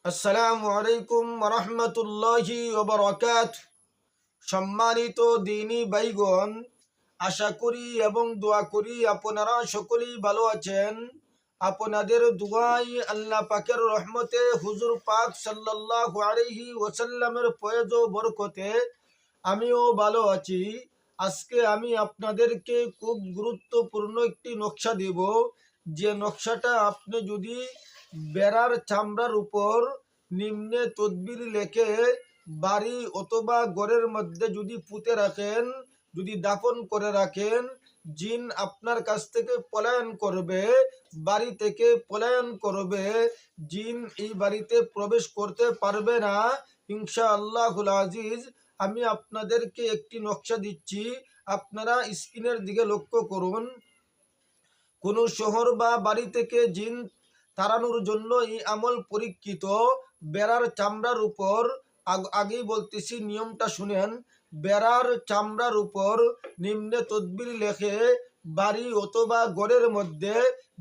আসসালামু আলাইকুম ওয়া রাহমাতুল্লাহি ওয়া বারাকাতুহু। সম্মানিত দিনী ভাইগণ, আশা করি এবং দোয়া করি আপনারা সকলেই ভালো আছেন। আপনাদের দুআই আল্লাহ পাকের রহমতে, হুজুর পাক সাল্লাল্লাহু আলাইহি ওয়াসাল্লামের ফয়েজ ও বরকতে আমিও ভালো আছি। আজকে আমি আপনাদেরকে খুব গুরুত্বপূর্ণ একটি নকশা দেব। যে নকশাটা আপনি যদি বেড়ার চামড়ার উপর নিম্নে তদবির লেখে বাড়ি অথবা ঘরের মধ্যে যদি পুঁতে রাখেন, যদি দাফন করে রাখেন, জিন আপনার কাছ থেকে পলায়ন করবে, বাড়ি থেকে পলায়ন করবে, জিন এই বাড়িতে প্রবেশ করতে পারবে না ইনশাআল্লাহুল আজিজ। আমি আপনাদেরকে একটি নকশা দিচ্ছি, আপনারা স্ক্রিনের দিকে লক্ষ্য করুন। কোনো শহর বা বাড়ি থেকে জিন তাড়ানোর জন্য এই আমল পরীক্ষিত। বেড়ার চামড়ার উপর, আগেই বলতেছি নিয়মটা শুনেন, বেড়ার চামড়ার উপর নিম্নে তদবির লেখে বাড়ি অথবা ঘরের মধ্যে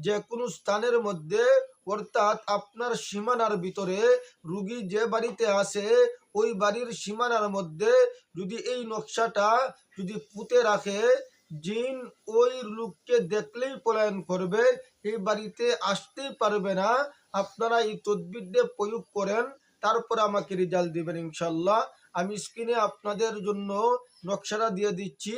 যে কোনো স্থানের মধ্যে, অর্থাৎ আপনার সীমানার ভিতরে, রুগী যে বাড়িতে আসে ওই বাড়ির সীমানার মধ্যে যদি এই নকশাটা যদি পুঁতে রাখে, জিন ওই লোককে দেখলেই পলায়ন করবে, এই বাড়িতে আসতেই পারবে না। আপনারা এই তদবিরটা প্রয়োগ করেন, তারপর আমাকে রেজাল্ট দিবেন ইনশাল্লাহ। আমি স্ক্রিনে আপনাদের জন্য নকশাটা দিয়ে দিচ্ছি।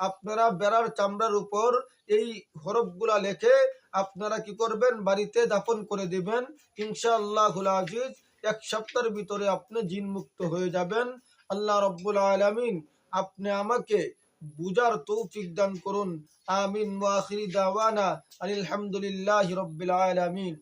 আপনারা বেড়ার চামড়ার উপর এই হরফগুলা লেখে আপনারা কি করবেন, বাড়িতে দাফন করে দিবেন ইনশাআল্লাহুল আজিজ। এক সপ্তাহের ভিতরে আপনি জিন মুক্ত হয়ে যাবেন। আল্লাহ রব্বুল আলামিন আপনি আমাকে বুঝার তৌফিক দান করুন। আমিন ওয়া আখিরি দাওয়ানা আলহামদুলিল্লাহি রাব্বিল আলামিন।